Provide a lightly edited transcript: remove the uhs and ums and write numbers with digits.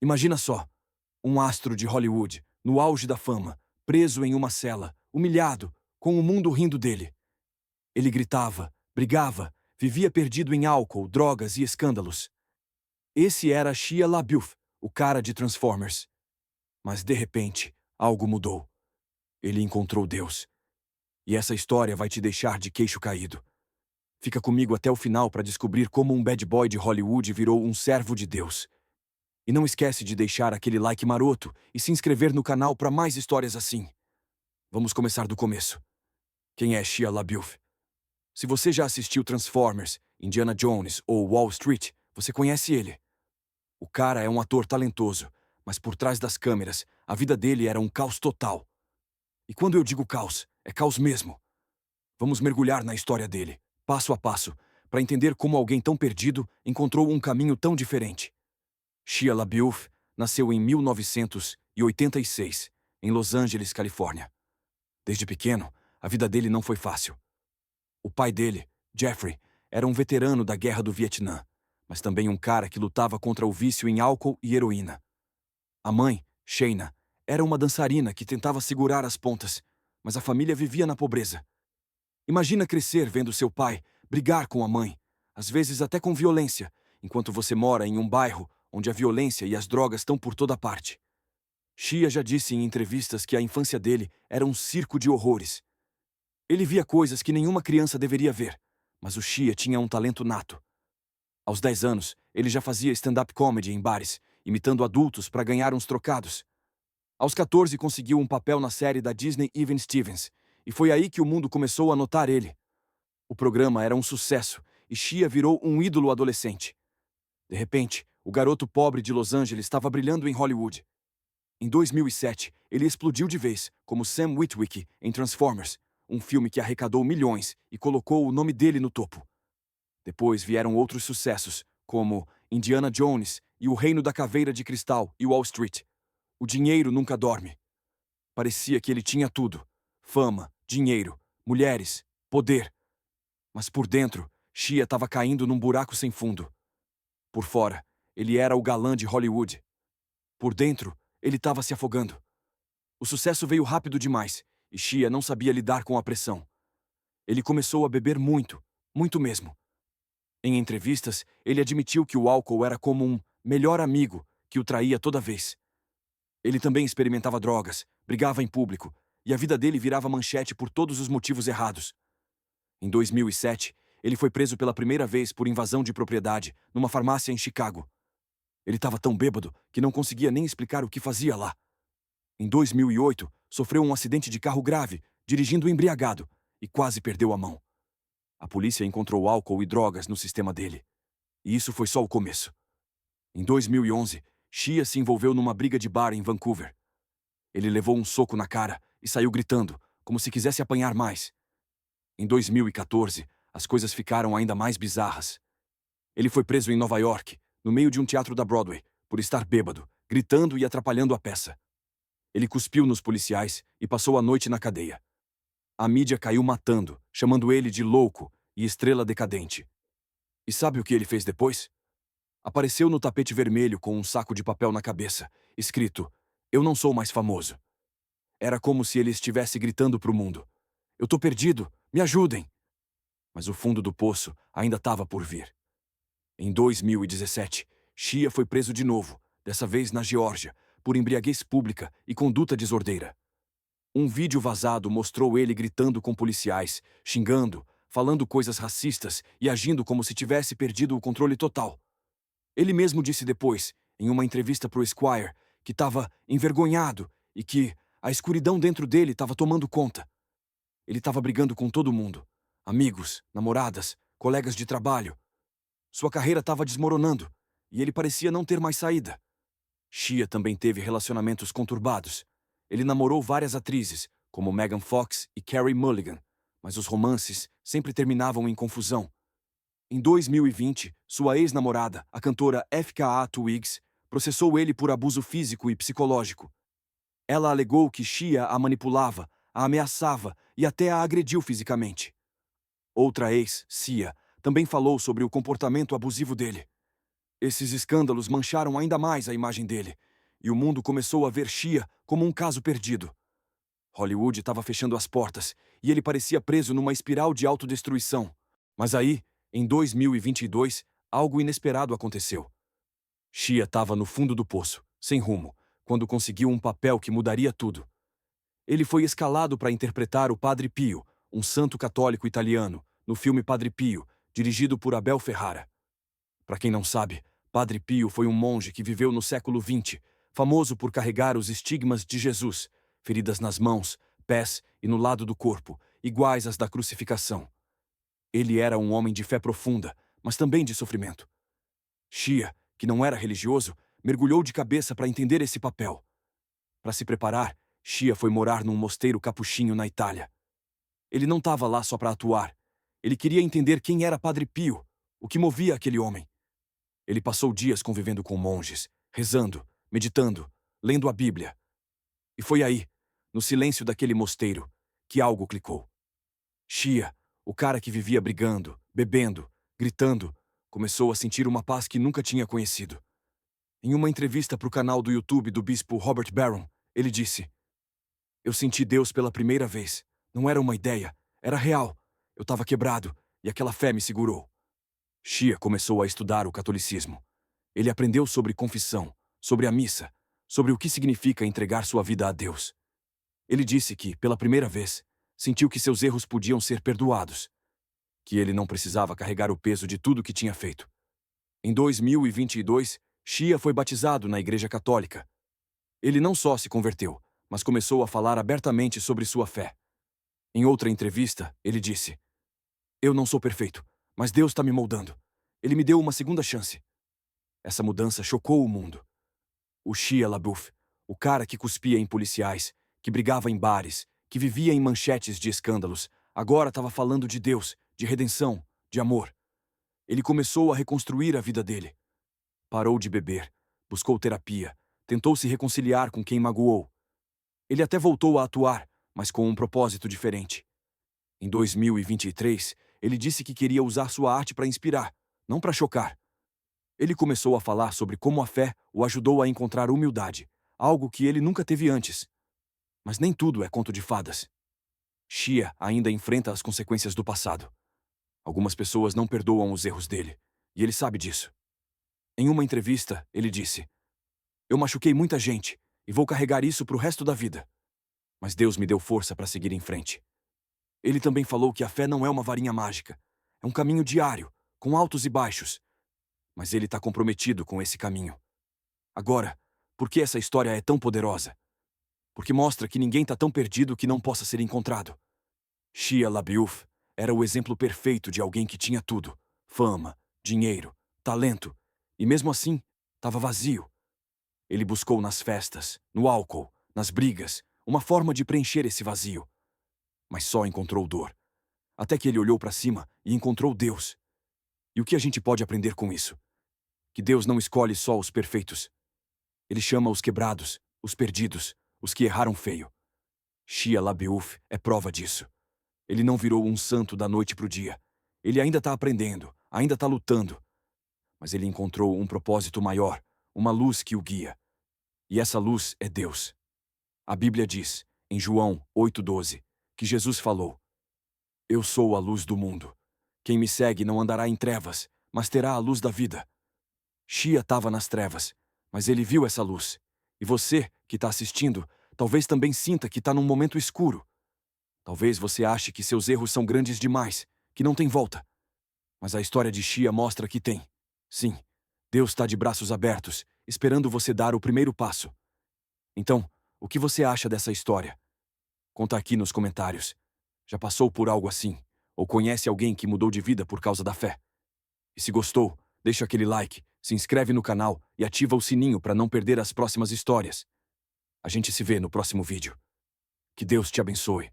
Imagina só, um astro de Hollywood, no auge da fama, preso em uma cela, humilhado, com o mundo rindo dele. Ele gritava, brigava, vivia perdido em álcool, drogas e escândalos. Esse era Shia LaBeouf, o cara de Transformers. Mas de repente, algo mudou. Ele encontrou Deus. E essa história vai te deixar de queixo caído. Fica comigo até o final para descobrir como um bad boy de Hollywood virou um servo de Deus. E não esquece de deixar aquele like maroto e se inscrever no canal para mais histórias assim. Vamos começar do começo. Quem é Shia LaBeouf? Se você já assistiu Transformers, Indiana Jones ou Wall Street, você conhece ele. O cara é um ator talentoso, mas por trás das câmeras, a vida dele era um caos total. E quando eu digo caos, é caos mesmo. Vamos mergulhar na história dele, passo a passo, para entender como alguém tão perdido encontrou um caminho tão diferente. Shia LaBeouf nasceu em 1986, em Los Angeles, Califórnia. Desde pequeno, a vida dele não foi fácil. O pai dele, Jeffrey, era um veterano da Guerra do Vietnã, mas também um cara que lutava contra o vício em álcool e heroína. A mãe, Shayna, era uma dançarina que tentava segurar as pontas, mas a família vivia na pobreza. Imagina crescer vendo seu pai brigar com a mãe, às vezes até com violência, enquanto você mora em um bairro onde a violência e as drogas estão por toda parte. Shia já disse em entrevistas que a infância dele era um circo de horrores. Ele via coisas que nenhuma criança deveria ver, mas o Shia tinha um talento nato. Aos 10 anos, ele já fazia stand-up comedy em bares, imitando adultos para ganhar uns trocados. Aos 14, conseguiu um papel na série da Disney Even Stevens, e foi aí que o mundo começou a notar ele. O programa era um sucesso, e Shia virou um ídolo adolescente. De repente, o garoto pobre de Los Angeles estava brilhando em Hollywood. Em 2007, ele explodiu de vez, como Sam Witwicky em Transformers, um filme que arrecadou milhões e colocou o nome dele no topo. Depois vieram outros sucessos, como Indiana Jones e O Reino da Caveira de Cristal e Wall Street. O dinheiro nunca dorme. Parecia que ele tinha tudo: fama, dinheiro, mulheres, poder. Mas por dentro, Shia estava caindo num buraco sem fundo. Por fora, ele era o galã de Hollywood. Por dentro, ele estava se afogando. O sucesso veio rápido demais, e Shia não sabia lidar com a pressão. Ele começou a beber muito, muito mesmo. Em entrevistas, ele admitiu que o álcool era como um melhor amigo que o traía toda vez. Ele também experimentava drogas, brigava em público, e a vida dele virava manchete por todos os motivos errados. Em 2007, ele foi preso pela primeira vez por invasão de propriedade numa farmácia em Chicago. Ele estava tão bêbado que não conseguia nem explicar o que fazia lá. Em 2008, sofreu um acidente de carro grave, dirigindo embriagado, e quase perdeu a mão. A polícia encontrou álcool e drogas no sistema dele. E isso foi só o começo. Em 2011, Shia se envolveu numa briga de bar em Vancouver. Ele levou um soco na cara e saiu gritando, como se quisesse apanhar mais. Em 2014, as coisas ficaram ainda mais bizarras. Ele foi preso em Nova York, no meio de um teatro da Broadway, por estar bêbado, gritando e atrapalhando a peça. Ele cuspiu nos policiais e passou a noite na cadeia. A mídia caiu matando, chamando ele de louco e estrela decadente. E sabe o que ele fez depois? Apareceu no tapete vermelho com um saco de papel na cabeça, escrito: "Eu não sou mais famoso." Era como se ele estivesse gritando para o mundo: "Eu tô perdido, me ajudem!" Mas o fundo do poço ainda estava por vir. Em 2017, Shia foi preso de novo, dessa vez na Geórgia, por embriaguez pública e conduta desordeira. Um vídeo vazado mostrou ele gritando com policiais, xingando, falando coisas racistas e agindo como se tivesse perdido o controle total. Ele mesmo disse depois, em uma entrevista pro Esquire, que estava envergonhado e que a escuridão dentro dele estava tomando conta. Ele estava brigando com todo mundo: amigos, namoradas, colegas de trabalho. Sua carreira estava desmoronando, e ele parecia não ter mais saída. Shia também teve relacionamentos conturbados. Ele namorou várias atrizes, como Megan Fox e Carey Mulligan, mas os romances sempre terminavam em confusão. Em 2020, sua ex-namorada, a cantora FKA Twigs, processou ele por abuso físico e psicológico. Ela alegou que Shia a manipulava, a ameaçava e até a agrediu fisicamente. Outra ex, Sia, também falou sobre o comportamento abusivo dele. Esses escândalos mancharam ainda mais a imagem dele, e o mundo começou a ver Shia como um caso perdido. Hollywood estava fechando as portas, e ele parecia preso numa espiral de autodestruição. Mas aí, em 2022, algo inesperado aconteceu. Shia estava no fundo do poço, sem rumo, quando conseguiu um papel que mudaria tudo. Ele foi escalado para interpretar o Padre Pio, um santo católico italiano, no filme Padre Pio, dirigido por Abel Ferrara. Para quem não sabe, Padre Pio foi um monge que viveu no século XX, famoso por carregar os estigmas de Jesus, feridas nas mãos, pés e no lado do corpo, iguais às da crucificação. Ele era um homem de fé profunda, mas também de sofrimento. Shia, que não era religioso, mergulhou de cabeça para entender esse papel. Para se preparar, Shia foi morar num mosteiro capuchinho na Itália. Ele não estava lá só para atuar. Ele queria entender quem era Padre Pio, o que movia aquele homem. Ele passou dias convivendo com monges, rezando, meditando, lendo a Bíblia. E foi aí, no silêncio daquele mosteiro, que algo clicou. Shia, o cara que vivia brigando, bebendo, gritando, começou a sentir uma paz que nunca tinha conhecido. Em uma entrevista para o canal do YouTube do bispo Robert Barron, ele disse: "Eu senti Deus pela primeira vez. Não era uma ideia, era real. Eu estava quebrado, e aquela fé me segurou." Shia começou a estudar o catolicismo. Ele aprendeu sobre confissão, sobre a missa, sobre o que significa entregar sua vida a Deus. Ele disse que, pela primeira vez, sentiu que seus erros podiam ser perdoados, que ele não precisava carregar o peso de tudo que tinha feito. Em 2022, Shia foi batizado na Igreja Católica. Ele não só se converteu, mas começou a falar abertamente sobre sua fé. Em outra entrevista, ele disse: "Eu não sou perfeito, mas Deus está me moldando. Ele me deu uma segunda chance." Essa mudança chocou o mundo. O Shia LaBeouf, o cara que cuspia em policiais, que brigava em bares, que vivia em manchetes de escândalos, agora estava falando de Deus, de redenção, de amor. Ele começou a reconstruir a vida dele. Parou de beber, buscou terapia, tentou se reconciliar com quem magoou. Ele até voltou a atuar, mas com um propósito diferente. Em 2023, ele disse que queria usar sua arte para inspirar, não para chocar. Ele começou a falar sobre como a fé o ajudou a encontrar humildade, algo que ele nunca teve antes. Mas nem tudo é conto de fadas. Shia ainda enfrenta as consequências do passado. Algumas pessoas não perdoam os erros dele, e ele sabe disso. Em uma entrevista, ele disse: "Eu machuquei muita gente, e vou carregar isso pro resto da vida. Mas Deus me deu força para seguir em frente." Ele também falou que a fé não é uma varinha mágica. É um caminho diário, com altos e baixos. Mas ele está comprometido com esse caminho. Agora, por que essa história é tão poderosa? Porque mostra que ninguém está tão perdido que não possa ser encontrado. Shia LaBeouf era o exemplo perfeito de alguém que tinha tudo: fama, dinheiro, talento, e mesmo assim, estava vazio. Ele buscou nas festas, no álcool, nas brigas, uma forma de preencher esse vazio. Mas só encontrou dor. Até que ele olhou para cima e encontrou Deus. E o que a gente pode aprender com isso? Que Deus não escolhe só os perfeitos. Ele chama os quebrados, os perdidos, os que erraram feio. Shia LaBeouf é prova disso. Ele não virou um santo da noite pro dia. Ele ainda está aprendendo, ainda está lutando. Mas ele encontrou um propósito maior, uma luz que o guia. E essa luz é Deus. A Bíblia diz, em João 8,12, que Jesus falou: "Eu sou a luz do mundo. Quem me segue não andará em trevas, mas terá a luz da vida." Shia estava nas trevas, mas ele viu essa luz. E você, que está assistindo, talvez também sinta que está num momento escuro. Talvez você ache que seus erros são grandes demais, que não tem volta. Mas a história de Shia mostra que tem. Sim, Deus está de braços abertos, esperando você dar o primeiro passo. Então, o que você acha dessa história? Conta aqui nos comentários. Já passou por algo assim? Ou conhece alguém que mudou de vida por causa da fé? E se gostou, deixa aquele like, se inscreve no canal e ativa o sininho para não perder as próximas histórias. A gente se vê no próximo vídeo. Que Deus te abençoe.